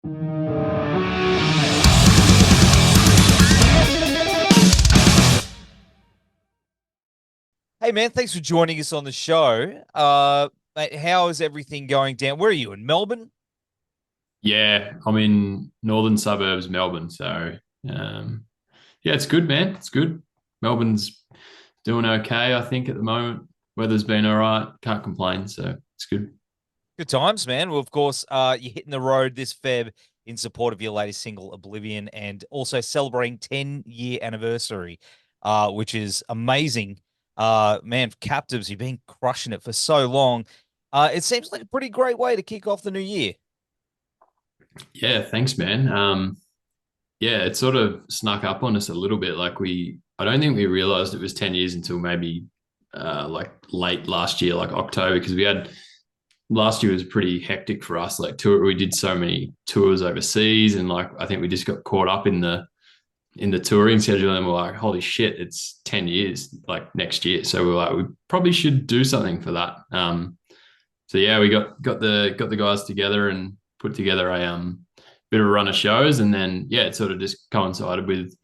Hey man, thanks for joining us on the show. Mate, how is everything going down? Where are you, in Melbourne? Yeah, I'm in northern suburbs, Melbourne. So, yeah, it's good, man. It's good. Melbourne's doing okay, I think, at the moment. Weather's been all right. Can't complain. So it's good. Good times, man. Well, of course, you're hitting the road this Feb in support of your latest single, Oblivion, and also celebrating 10-year anniversary, which is amazing. Man, Captives, you've been crushing it for so long. It seems like a pretty great way to kick off the new year. Yeah, thanks, man. Yeah, it sort of snuck up on us a little bit. I don't think we realized it was 10 years until maybe like late last year, like October, because last year was pretty hectic for us. We did so many tours overseas, and I think we just got caught up in the touring schedule, and we're like, holy shit, it's 10 years like next year. So we're like, we probably should do something for that. So yeah, we got the guys together and put together a bit of a run of shows, and then yeah, it sort of just coincided with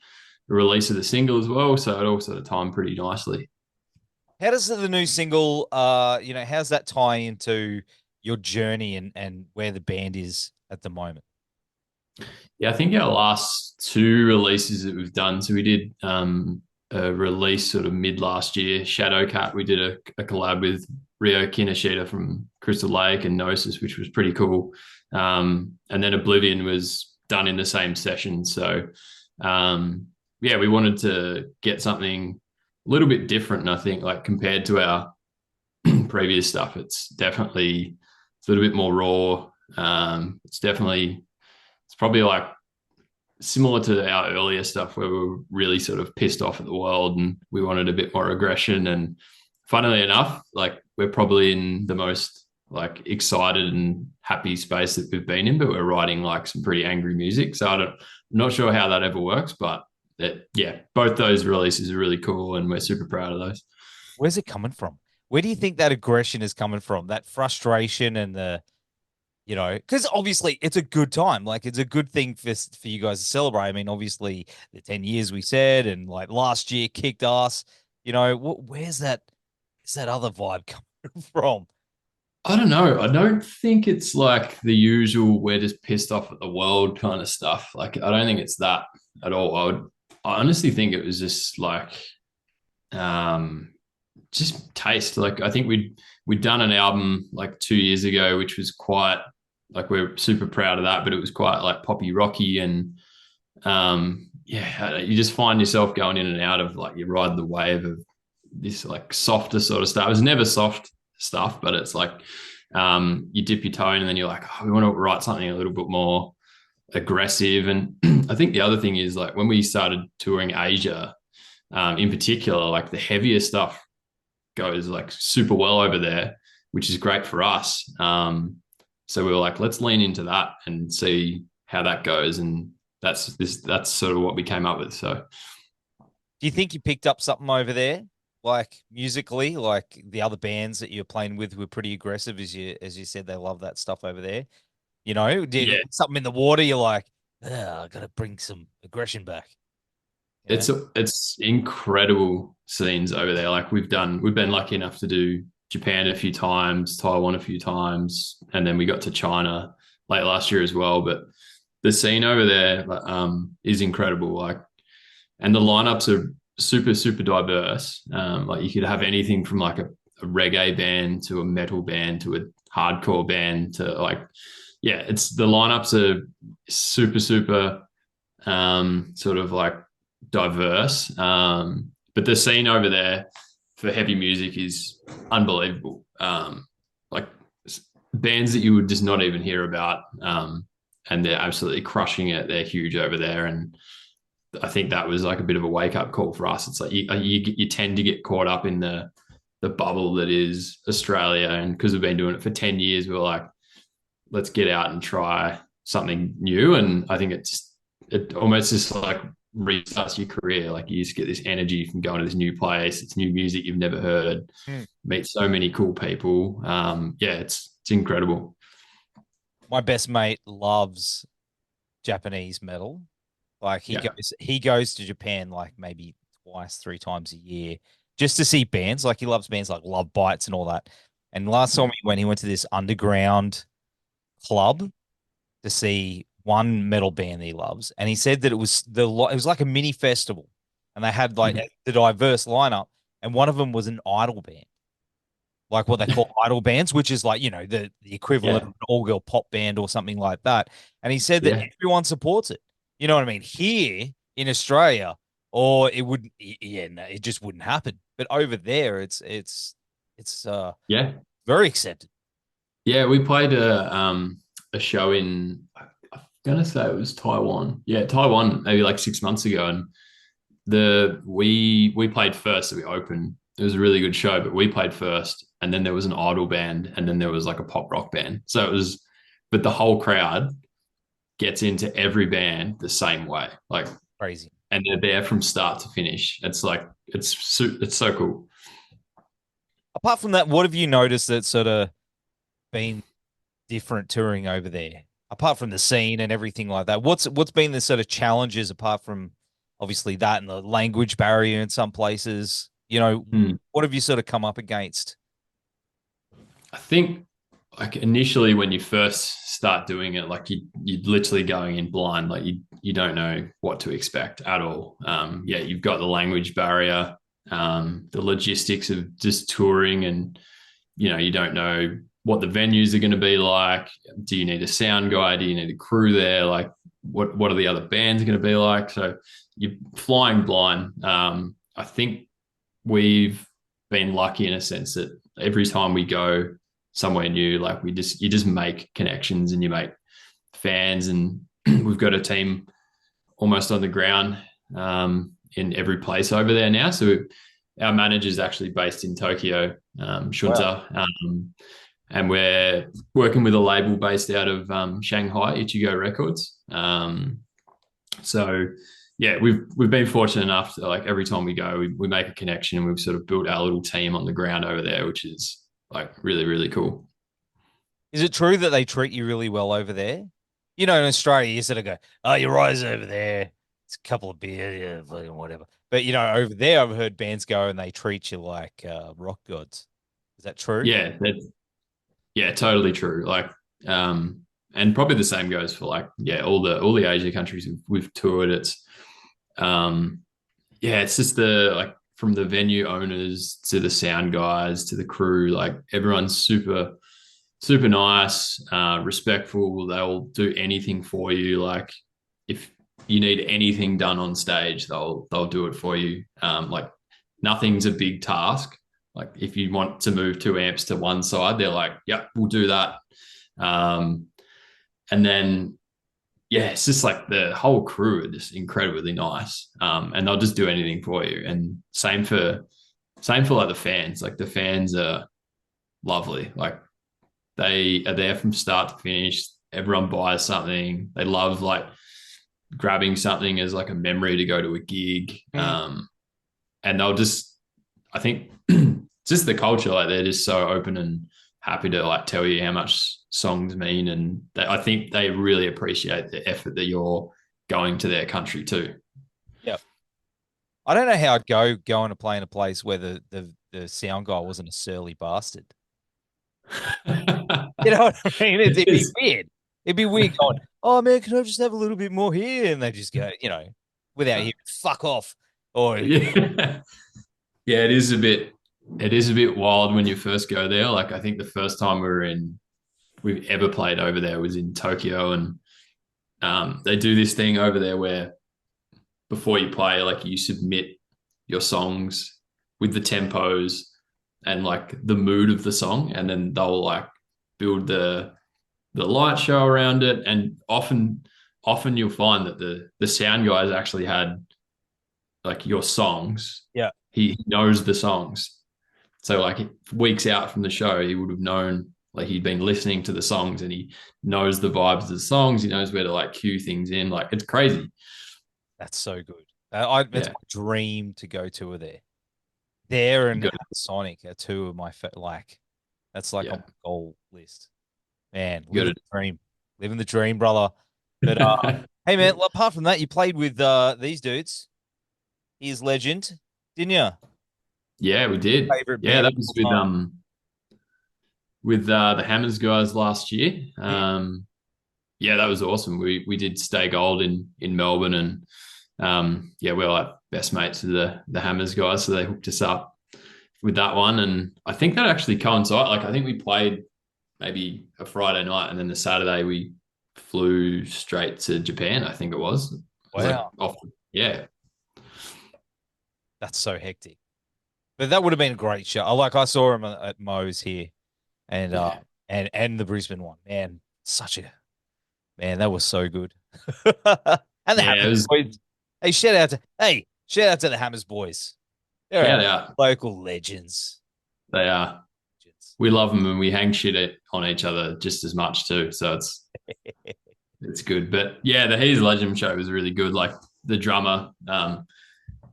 the release of the single as well. So it all sort of timed pretty nicely. How does the new single, how's that tie into your journey and where the band is at the moment? Yeah, I think our last two releases that we've done. So we did a release sort of mid last year, Shadowcat. We did a collab with Rio Kinoshita from Crystal Lake and Gnosis, which was pretty cool. And then Oblivion was done in the same session. So yeah, we wanted to get something a little bit different. And I think like compared to our previous stuff, it's a little bit more raw. It's probably like similar to our earlier stuff where we were really sort of pissed off at the world and we wanted a bit more aggression. And funnily enough, like we're probably in the most like excited and happy space that we've been in, but we're writing like some pretty angry music. So I'm not sure how that ever works, but yeah, both those releases are really cool and we're super proud of those. Where's it coming from? Where do you think that aggression is coming from? That frustration and because obviously it's a good time. Like it's a good thing for you guys to celebrate. I mean, obviously the 10 years we said, and like last year kicked ass. Where's that? Is that other vibe coming from? I don't know. I don't think it's like the usual we're just pissed off at the world kind of stuff. Like I don't think it's that at all. I honestly think it was just like um just taste. Like I think we'd done an album like 2 years ago, which was quite like we're super proud of that, but it was quite like poppy rocky and yeah, you just find yourself going in and out of like you ride the wave of this like softer sort of stuff. It was never soft stuff, but it's like you dip your toe in and then you're like, oh, we want to write something a little bit more aggressive. And I think the other thing is like when we started touring Asia, in particular, like the heavier stuff goes like super well over there, which is great for us. So we were like, let's lean into that and see how that goes. And that's sort of what we came up with. So Do you think you picked up something over there, like musically, like the other bands that you're playing with were pretty aggressive, as you said, they love that stuff over there. Did yeah, something in the water? You're like, I got to bring some aggression back. You know? it's incredible scenes over there. Like we've been lucky enough to do Japan a few times, Taiwan a few times, and then we got to China late last year as well. But the scene over there is incredible. Like, and the lineups are super super diverse. Like you could have anything from like a reggae band to a metal band to a hardcore band to like yeah, it's the lineups are super super sort of like diverse. But the scene over there for heavy music is unbelievable. Like bands that you would just not even hear about, and they're absolutely crushing it. They're huge over there, and I think that was like a bit of a wake up call for us. It's like you tend to get caught up in the bubble that is Australia, and because we've been doing it for 10 years, we're like, let's get out and try something new. And I think it almost just like restarts your career. Like you just get this energy from going to this new place. It's new music you've never heard. Hmm. Meet so many cool people. Yeah, it's incredible. My best mate loves Japanese metal. Like Yeah. he goes to Japan like maybe twice, 3 times a year just to see bands. Like he loves bands like Love Bites and all that. And last time he went to this underground club to see one metal band that he loves, and he said that it was like a mini festival, and they had like Mhm. the diverse lineup, and one of them was an idol band, like what they call idol bands, which is like the equivalent of Yeah. an all girl pop band or something like that. And he said that Yeah. everyone supports it. You know what I mean? Here in Australia, or it wouldn't, yeah, no, it just wouldn't happen. But over there, it's Yeah. very accepted. Yeah. We played a show in, I'm gonna say it was Taiwan. Yeah, Taiwan, maybe like 6 months ago. And we played first, so we opened. It was a really good show, but we played first, and then there was an idol band, and then there was like a pop rock band. So it was, but the whole crowd gets into every band the same way, like, Crazy. and they're there from start to finish. It's like it's so cool. Apart from that, what have you noticed that's sort of been different touring over there? Apart from the scene and everything like that, what's been the sort of challenges apart from obviously that and the language barrier in some places? Hmm. What have you sort of come up against? I think like initially when you first start doing it, like you're literally going in blind, like you don't know what to expect at all. Yeah, you've got the language barrier, the logistics of just touring, and you don't know what the venues are going to be like. Do you need a sound guy? Do you need a crew there? Like what are the other bands going to be like? So you're flying blind. I think we've been lucky in a sense that every time we go somewhere new, like you just make connections and you make fans, and we've got a team almost on the ground in every place over there now. So our manager is actually based in Tokyo, Wow. Shunta, and we're working with a label based out of Shanghai, Ichigo Records. So yeah, we've been fortunate enough to, like, every time we go, we make a connection, and we've sort of built our little team on the ground over there, which is like really, really cool. Is it true that they treat you really well over there? In Australia, you sort of go, "Oh, your eyes over there. It's a couple of beers, yeah, fucking whatever." But over there, I've heard bands go and they treat you like rock gods. Is that true? Yeah, yeah, totally true. Like, and probably the same goes for, like, yeah, all the Asia countries we've toured. It's yeah, it's just the, like, from the venue owners to the sound guys to the crew, like everyone's super super nice, respectful. They'll do anything for you. Like, if you need anything done on stage, they'll do it for you. Like, nothing's a big task. Like, if you want to move 2 amps to one side, they're like, "Yep, we'll do that." Um, and then yeah, it's just like the whole crew are just incredibly nice, and they'll just do anything for you. And same for like the fans. Like, the fans are lovely. Like, they are there from start to finish. Everyone buys something. They love, like, grabbing something as like a memory to go to a gig. Mm. And they'll just, I think, just the culture, like, they're just so open and happy to, like, tell you how much songs mean. And I think they really appreciate the effort that you're going to their country too. Yeah. I don't know how I'd going to play in a place where the sound guy wasn't a surly bastard. You know what I mean? It It'd be is. weird. It'd be weird going, "Oh man, can I just have a little bit more here?" And they just go, without hearing, "Fuck off." Or Yeah. Yeah, it is a bit wild when you first go there. Like, I think the first time we've ever played over there was in Tokyo, and they do this thing over there where before you play, like, you submit your songs with the tempos and, like, the mood of the song, and then they'll, like, build the light show around it. And often you'll find that the sound guys actually had, like, your songs. yeah, He knows the songs. So, like, weeks out from the show, he would have known, like, he'd been listening to the songs, and he knows the vibes of the songs. He knows where to, like, cue things in. Like, it's crazy. that's so good. It's Yeah. my dream to go tour there. There You and got Sonic are two of my like. That's like on yeah. my goal list. Man, You living got the dream, living the dream, brother. But it. Hey man, apart from that, you played with these dudes. He's legend, didn't you? Yeah, we did. Favorite Yeah, band that of was all time. with the Hammers guys last year. Yeah. Yeah, that was awesome. We did stay gold in Melbourne, and yeah, we we're like best mates with the Hammers guys, so they hooked us up with that one. And I think that actually coincided. Like I think we played maybe a Friday night, and then the Saturday we flew straight to Japan. I think it was. It was like Wow, off. Yeah, that's so hectic. But that would have been a great show. I saw him at Mo's here, and yeah, and the Brisbane one. Man, that was so good. And the yeah. It Hammers was boys. Shout out to the Hammers boys. They're shout our out. local legends. They are. We love them, and we hang shit on each other just as much too. So it's good. But yeah, the He's Legend show was really good. Like the drummer,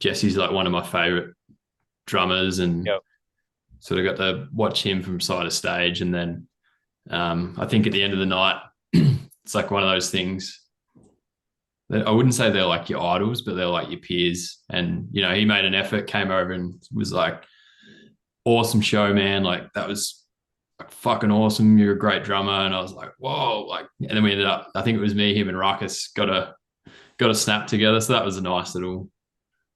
Jesse's like one of my favorite drummers, and Yep. sort of got to watch him from side of stage. And then I think at the end of the night, it's like one of those things that I wouldn't say they're like your idols, but they're like your peers. And you know, he made an effort, came over and was like, awesome show, man. Like that was like fucking awesome. You're a great drummer. And I was like, whoa, like, and then we ended up, I think it was me, him and Ruckus got a snap together. So that was a nice little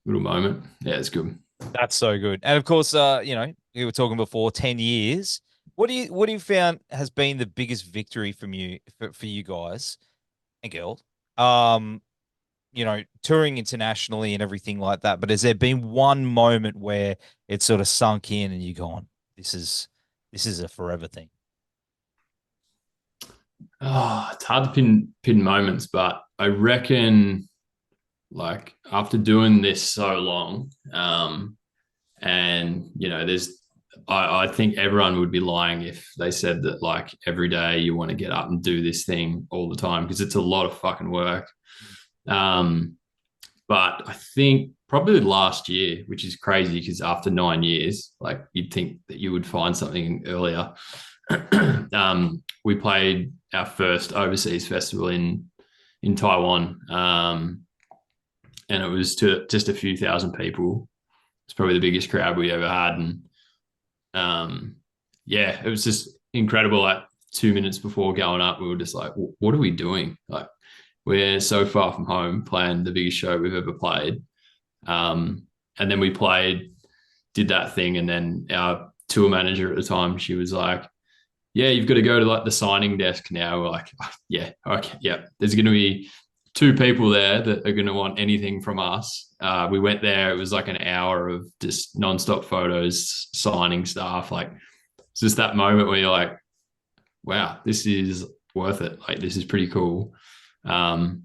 moment. Yeah, it's good. That's so good. And of course, we were talking before 10 years. What do you found has been the biggest victory from you for you guys and girl? Um, touring internationally and everything like that. But has there been one moment where it sort of sunk in and you gone, this is a forever thing? Oh, it's hard to pin moments, but I reckon like after doing this so long, and you know, I think everyone would be lying if they said that like every day you want to get up and do this thing all the time because it's a lot of fucking work. Um, but I think probably last year, which is crazy because after 9 years, like you'd think that you would find something earlier. We played our first overseas festival in Taiwan, and it was to just a few thousand people. It's probably the biggest crowd we ever had, and yeah, it was just incredible. Like 2 minutes before going up, we were just like, "What are we doing? Like, we're so far from home, playing the biggest show we've ever played." And then we did that thing, and then our tour manager at the time, she was like, yeah, you've got to go to like the signing desk now. We're like, oh, yeah, okay, yeah. There's going to be two people there that are going to want anything from us. We went there. It was like an hour of just nonstop photos, signing stuff. Like it's just that moment where you're like, wow, this is worth it. Like this is pretty cool. Um,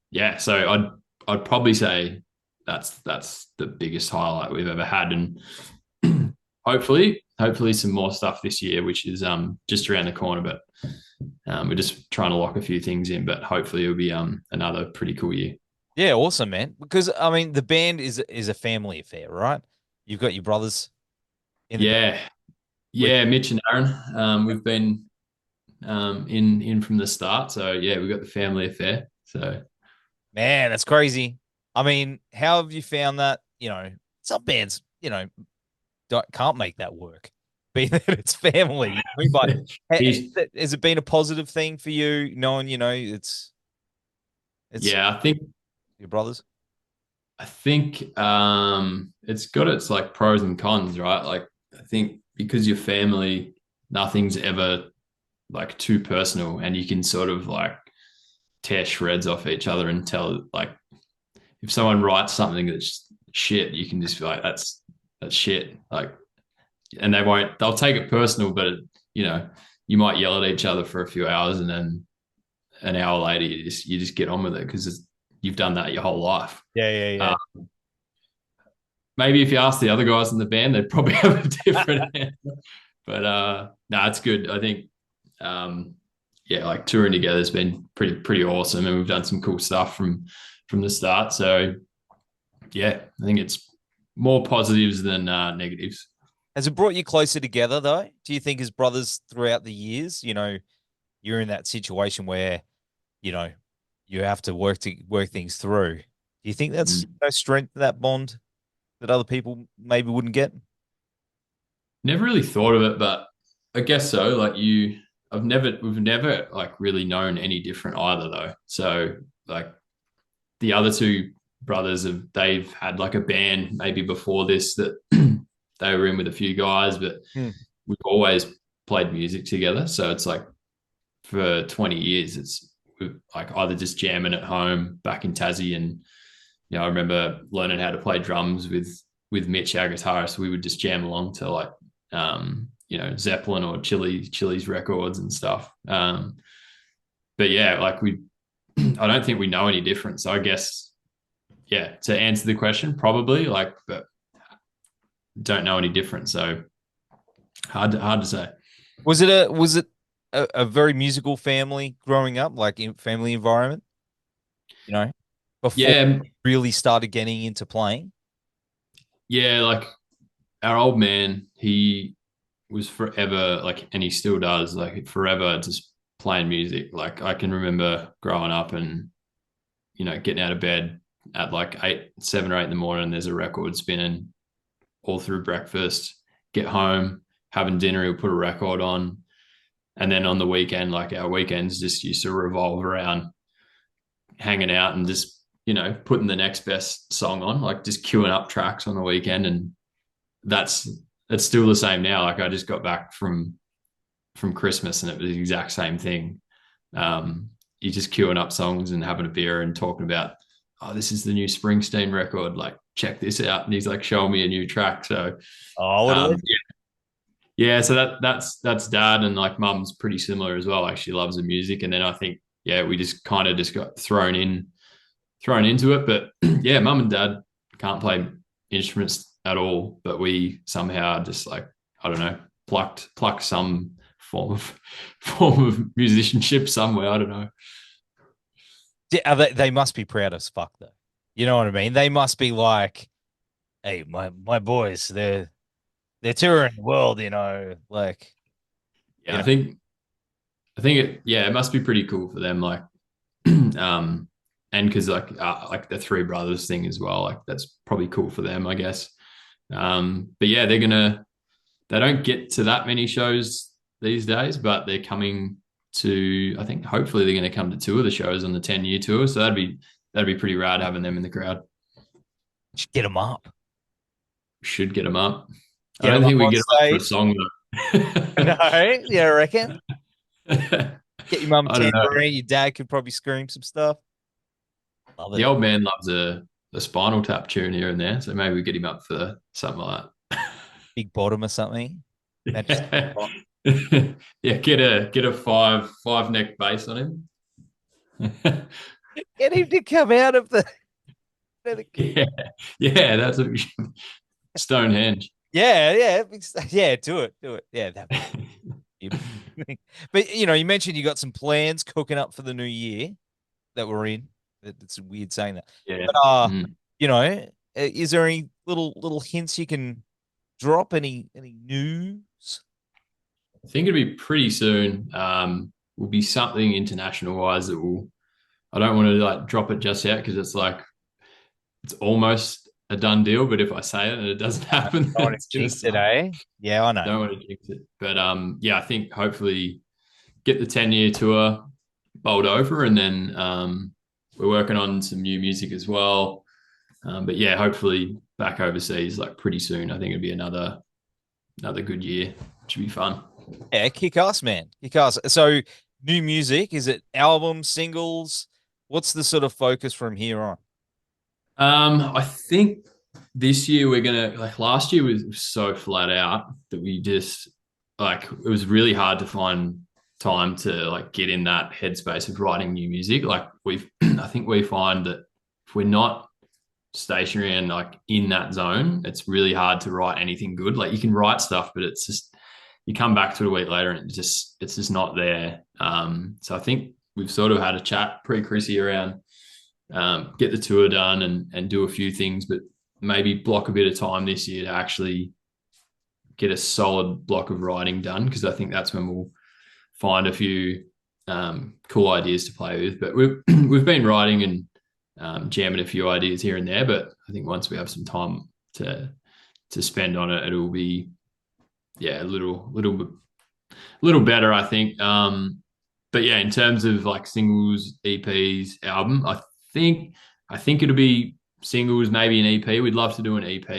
yeah, so I'd probably say that's the biggest highlight we've ever had, and hopefully some more stuff this year, which is just around the corner. But we're just trying to lock a few things in, but hopefully it'll be another pretty cool year. Yeah, awesome, man. Because I mean, the band is a family affair, right? You've got your brothers in the band Yeah, with yeah, Mitch and Aaron, we've been in from the start, so yeah, we've got the family affair. So man, that's crazy. I mean, how have you found that? Some bands, can't make that work. Being that it's family. I mean, but he's has it been a positive thing for you, knowing, it's yeah, your brothers? I think it's got its like pros and cons, right? Like I think because you're family, nothing's ever like too personal, and you can sort of like tear shreds off each other and tell like if someone writes something that's shit, you can just be like that's shit. Like, and they'll take it personal, but you know, you might yell at each other for a few hours, and then an hour later you just get on with it because you've done that your whole life. Yeah, yeah, yeah. Maybe if you ask the other guys in the band, they'd probably have a different answer. But no, it's good. I think yeah, like touring together has been pretty awesome, and we've done some cool stuff from the start. So yeah, I think it's more positives than negatives. Has it brought you closer together though? Do you think as brothers throughout the years, you're in that situation where, you know, you have to work things through. Do you think that's Mm. no strength of that bond that other people maybe wouldn't get? Never really thought of it, but I guess so. Like we've never like really known any different either though. So like the other two brothers they've had like a band maybe before this that they were in with a few guys, but Hmm. we've always played music together. So it's like for 20 years, it's like either just jamming at home back in Tassie. And, I remember learning how to play drums with Mitch, our guitarist. We would just jam along to like, Zeppelin or Chili's records and stuff. But yeah, like I don't think we know any different. So I guess, yeah, to answer the question, probably like, but don't know any different. So hard to say. Was it a very musical family growing up, like in family environment, you know, before Yeah, you really started getting into playing? yeah, like our old man, he was forever like, and he still does, like forever just playing music. Like I can remember growing up and getting out of bed at like 7 or 8 in the morning. And there's a record spinning all through breakfast. Get home, having dinner, he'll put a record on, and then on the weekend, like our weekends just used to revolve around hanging out and just putting the next best song on, like just queuing up tracks on the weekend. And that's it's still the same now. Like I just got back from Christmas and it was the exact same thing. You're just queuing up songs and having a beer and talking about, oh, this is the new Springsteen record, like check this out. And he's like showing me a new track. So Oh, what a um, legend. yeah, so that's dad. And like mum's pretty similar as well. Like she loves the music. And then I think, yeah, we just kind of just got thrown into it. But yeah, mum and dad can't play instruments at all, but we somehow just like, I don't know, plucked some form of musicianship somewhere. I don't know. Yeah, they must be proud as fuck though. You know what I mean? They must be like, hey, my boys, they're touring the world, like, you Yeah, know. I think it must be pretty cool for them. Like, and because like the three brothers thing as well, like that's probably cool for them, I guess. But yeah, they don't get to that many shows these days, but they're coming to, I think hopefully they're going to come to two of the shows on the 10-year tour. So that'd be pretty rad having them in the crowd. Just get them up. Should get them up. I Get don't them up think we on get them up for a stage. song No, though. yeah, I reckon. Get your mum a I don't know. tambourine. Your dad could probably scream some stuff. Love The it. old man loves a Spinal Tap tune here and there, so maybe we get him up for something like Big bottom or something. Manchester that. Rock. Yeah, get a five neck bass on him. Get him to come out of the. Yeah, yeah, that's a Stonehenge. Yeah, yeah, yeah. Do it. Yeah, that. But you mentioned you got some plans cooking up for the new year that we're in. It's weird saying that, Yeah. but Mm. is there any little hints you can drop? Any news? I think it'll be pretty soon. Will be something international wise that will. I don't want to like drop it just yet because it's like it's almost a done deal. But if I say it and it doesn't happen, I then want it's to gonna jinx it, suck. eh? Yeah, I know. Don't want to jinx it. But yeah, I think hopefully get the 10-year tour bowled over, and then we're working on some new music as well. But yeah, hopefully back overseas like pretty soon. I think it'd be another good year. Should be fun. Yeah, kick ass, man. Kick ass. So, new music, is it albums, singles? What's the sort of focus from here on? I think this year we're gonna like last year was so flat out that we just like it was really hard to find time to like get in that headspace of writing new music. Like I think we find that if we're not stationary and like in that zone, it's really hard to write anything good. Like you can write stuff, but it's just you come back to it a week later and it's just not there. So I think we've sort of had a chat pre-Chrissy around get the tour done and do a few things, but maybe block a bit of time this year to actually get a solid block of writing done because I think that's when we'll find a few cool ideas to play with. But we've we've been writing and jamming a few ideas here and there. But I think once we have some time to spend on it, it'll be a little better, I think. But yeah, in terms of like singles, EPs, album, I think it'll be singles, maybe an EP. We'd love to do an EP.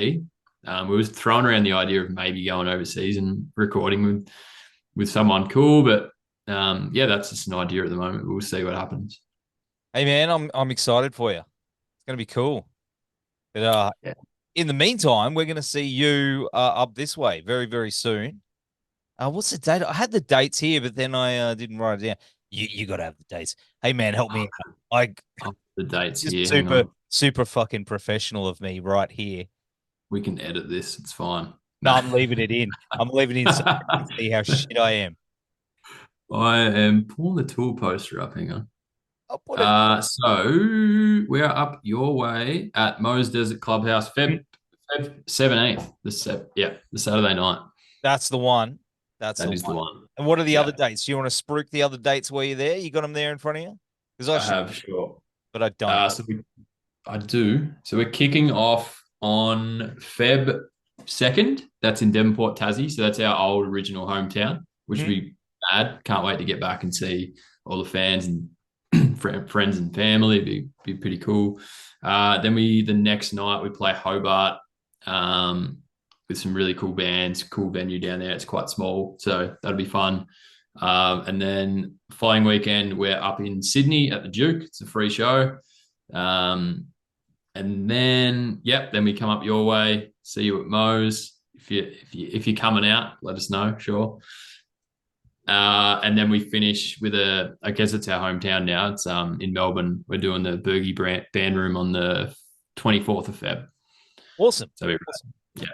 We was throwing around the idea of maybe going overseas and recording with someone cool, but yeah, that's just an idea at the moment. We'll see what happens. Hey man, I'm excited for you. It's gonna be cool. But Yeah. in the meantime, we're gonna see you up this way very, very soon. What's the date? I had the dates here, but then I didn't write it down. You gotta have the dates. Hey man, help me out. I The dates just here. Hang super, on. super fucking professional of me right here. We can edit this. It's fine. No, No. I'm leaving it in. I'm leaving it in so you can see how shit I am. I am pulling the tool poster up. Hang on. I'll put it. So we are up your way at Mo's Desert Clubhouse, Feb 17th. The Saturday night. That's the one. That's That the is the one. one. And what are the other Yeah, dates? Do you want to spruik the other dates while you're there? You got them there in front of you? Because I I should, have, sure. but I don't. I do. So we're kicking off on Feb 2nd. That's in Devonport, Tassie. So that's our old original hometown, which Mhm. we had. Can't wait to get back and see all the fans and friends and family. Be pretty cool. Then the next night we play Hobart with some really cool bands, cool venue down there. It's quite small, so that'll be fun. And then following weekend we're up in Sydney at the Duke. It's a free show. And then then we come up your way, see you at Mo's. If you're coming out, let us know, sure. And then we finish with I guess it's our hometown now. It's in Melbourne. We're doing the Bergy Bandroom on the 24th of Feb. Awesome. So Awesome. yeah,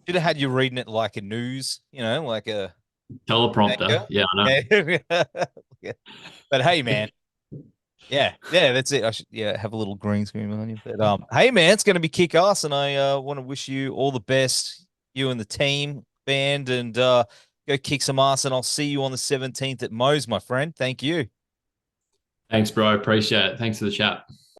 Should have had you reading it like a news, like a teleprompter. anchor. Yeah, I know. Yeah. But hey, man. Yeah, that's it. I should have a little green screen on you. But hey man, it's gonna be kick ass, and I want to wish you all the best, you and the team band, and go kick some ass. And I'll see you on the 17th at Mo's, my friend. Thank you. Thanks, bro. Appreciate it. Thanks for the chat.